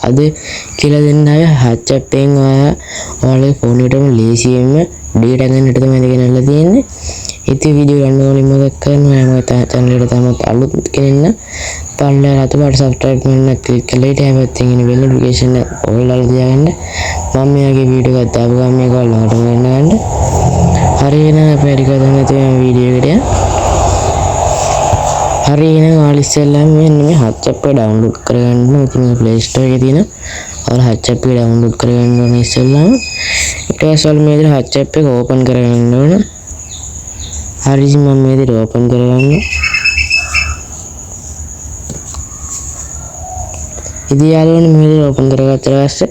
අද කියලා දෙන්න ආවේ හච් එකෙන් ඔයාලගේ ෆෝන් එකටම ලේසියෙන්ම ඩේටා ගන්නට තමයි ගෙනල්ලා තියෙන්නේ. ඉතින් වීඩියෝ ගන්න ඕනේ මොකක් කරනවා මම channel එකට තමයි අලුත් කෙනෙක් පල්ලෙහාට අතපට subscribe කරන්න ක්ලික් කරලා ඊට හැබැයි ඉන්නේ bell notification ඔයාලා තියාගන්න. මම මෙයාගේ වීඩියෝ එකක් දාපු ගමන් මේක ඔයාලට ගන්න. හරියන අපේ ටික තමයි මේ වීඩියෝ එකට. හරියන ඔයාලා ඉස්සෙල්ලාම මෙන්න මේ හච් app එක download කරගන්න ඕනේ. Play Store එකේ තියෙන ඔයාලා හච් app එක download කරගන්න ඕනේ ඉස්සෙල්ලාම. ඊට පස්සේ ඔයාලා මේ විදිහට හච් app එක open කරගන්න ඕනේ. හරි මම මේ විදිහට open කරගන්න. ඉතින් යාළුවනේ මේ විදිහට open කරගත්තට පස්සේ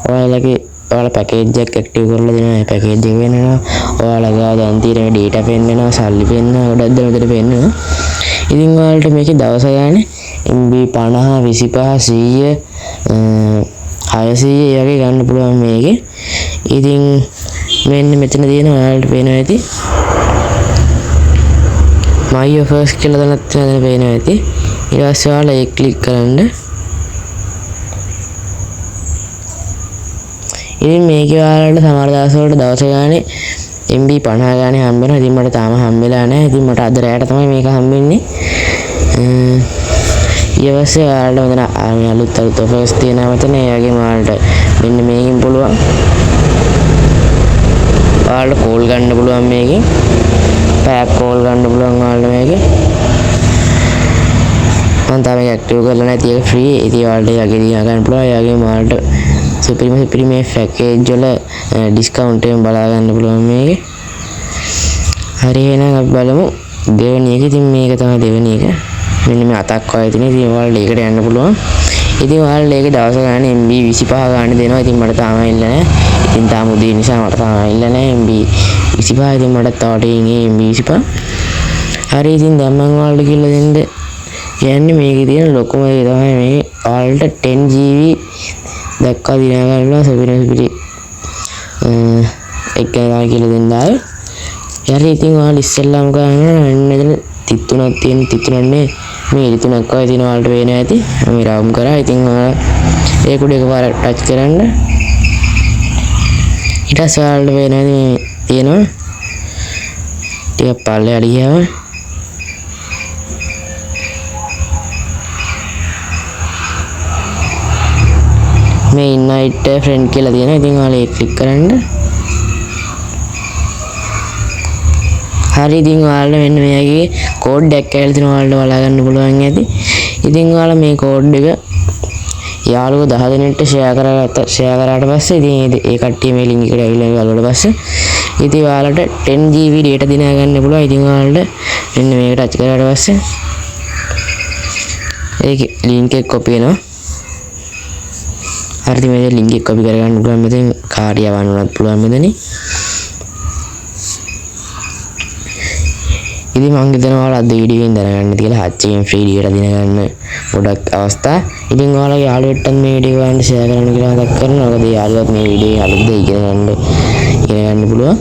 ඔයාලා පැකේජ් එක ඇක්ටිව් කරලා දෙනවා. මේ පැකේජ් එක වෙනවා. ඔයාලා ගාව දැන් තියෙන data පෙන්නනවා, සල්ලි පෙන්නනවා, ගොඩක් දේ මෙතන පෙන්නනවා. ඉතින් ඔයාලට මේකේ දවස ගානේ MB 50 25 100 600 ඒ වගේ ගන්න පුළුවන් මේකේ. ඉතින් මෙන්න මෙතන තියෙන ඔයාලට පේනවා ඇති my offers කියලා දැනත් වෙන පේනවා ඇති. ඊට පස්සේ ඔයාලා ඒක ක්ලික් කරන්න. ඉතින් මේකේ ඔයාලට සමහර දවස්වලට දවස ගානේ MB 50 ගානේ හම්බ වෙනවා. ඉතින් මට තාම හම්බෙලා නැහැ. ඉතින් මට අද රැයට තමයි මේක හම්බෙන්නේ. ඊපස්සේ ඔයාලට මෙතන අලුත් offers තියෙනවා මෙතන. ඒ වගේම ඔයාලට මෙන්න මේකෙන් පුළුවන් ඔයාලට කෝල් ගන්න පුළුවන් මේකෙන්. පැක් කෝල් ගන්න පුළුවන් ඔයාලට මේකෙන්. මම තාම ඒක ඇක්ටිව් කරලා නැති ඒක ෆ්‍රී. ඉතින් ඔයාලට ඒක දිහා ගන්න පුළුවන්. ඒ වගේම ඔයාලට සුපිරිම මේ පැකේජ් වල ඩිස්කවුන්ට් එකෙන් බලා ගන්න පුළුවන් මේකේ. හරි එහෙනම් අපි බලමු දෙවෙනි එක. ඉතින් මේක තමයි දෙවෙනි එක. මෙන්න මේ අතක් වගේ තියෙන. ඉතින් ඔයාලට ඒකට යන්න පුළුවන්. ඉතින් ඔයාලට ඒක දවස් ගානේ MB 25 ගානේ දෙනවා. ඉතින් මට තාම ඉල්ල නැහැ. ඉතින් තාම උදේ නිසා මට තාම ඉල්ල නැහැ MB 25. ඉතින් මට තවට ඉන්නේ MB 25. හරි ඉතින් දැන් මම ඔයාලට කියලා දෙන්න කියන්නේ මේකේ තියෙන ලොකුම දේ තමයි මේ ඔයාලට 10GB දැක්කා දිනා ගන්නවා සුපිරි එක ගාන කියලා දෙන්න ආවේ. හරි ඉතින් ඔයාලා ඉස්සෙල්ලාම ගන්නවා මෙතන 33ක් තියෙන 33න්නේ මේ 33ක් වගේ තියෙන ඔයාලට පේනවා ඇති. මම රවුම් කරා. ඉතින් ඔයාලා ඒක උඩ එකපාර ටච් කරන්න. ඊට පස්සේ ඔයාලට පේනවා මේ තියෙනවා ටික පල්ලෙහාට ගියාම මේ invite friend කියලා තියෙනවා. ඉතින් ඔයාලා ඒක ක්ලික් කරන්න. හරි ඉතින් ඔයාලා මෙන්න මේකේ කෝඩ් එකක් කියලා තියෙනවා. ඔයාලට බලා ගන්න පුළුවන් ඇති. ඉතින් ඔයාලා මේ කෝඩ් එක යාළුවෝ 10 දෙනෙක්ට ෂෙයා කරාට පස්සේ ඉතින් ඒ කට්ටිය මේ ලින්ක් එකට ඇවිල්ලා යාළුවෝට පස්සේ ඉතින් ඔයාලට 10GB data දිනා ගන්න පුළුවන්. ඉතින් ඔයාලට මෙන්න මේක ටච් කරාට පස්සේ ඒකේ ලින්ක් එක කොපි වෙනවා. හරිද මේ ලින්ක් එක කොපි කරගන්න පුළුවන්. මෙතෙන් කාර්ය යවන්නත් පුළුවන් මෙතන. ඉතින් මම හිතනවා ඔයාලා අද වීඩියෝ එකෙන් දැනගන්න කියලා හච් එකෙන් ෆ්‍රී data දින ගන්න ගොඩක් අවස්ථා. ඉතින් ඔයාලගේ යාළුවෙක්ට මේ වීඩියෝ ගන්න ෂෙයා කරන්න කියලා මතක් කරනවා. මොකද යාළුවත් මේ වීඩියෝ එක අලුත් දෙයක් ඉගෙන ගන්න පුළුවන්.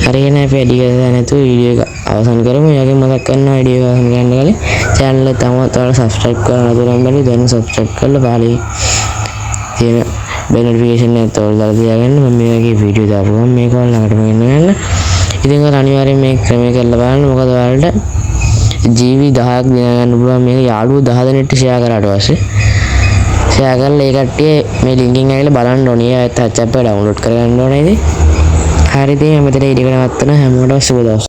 හරි එහෙනම් අපි වැඩි කරලා නැතුව වීඩියෝ එක අවසන් කරමු. යාගේ මතක් කරනවා වීඩියෝ එක අවසන් කරන්න කලින් channel එක තවමත් ඔයාලා subscribe කරන්න නැතුව නම් බැරි දැන් subscribe කරලා පාලේ තියෙන bell notification එකත් ඔයාලා තියාගන්න. මම මේ වගේ වීඩියෝ දාපුවම මේක ඔයාලට ගෙන්න ගන්න. ඉතින් ඔයාලා අනිවාර්යෙන් මේ ක්‍රමය කරලා බලන්න. මොකද ඔයාලට GB 10ක් දිනා ගන්න පුළුවන්. මේක යාළුවෝ 10 දෙනෙක්ට ෂෙයා කරාට පස්සේ ෂෙයා කරලා ඒ කට්ටිය මේ ලින්ක් එකෙන් ඇවිල්ලා බලන්න ඕනේ. ඒත් හච් app එක download කරගන්න ඕනේ ඉතින්. හරි ඉතින් මෙතන ඊට කනවත් හැමෝටම සුබ දවසක්.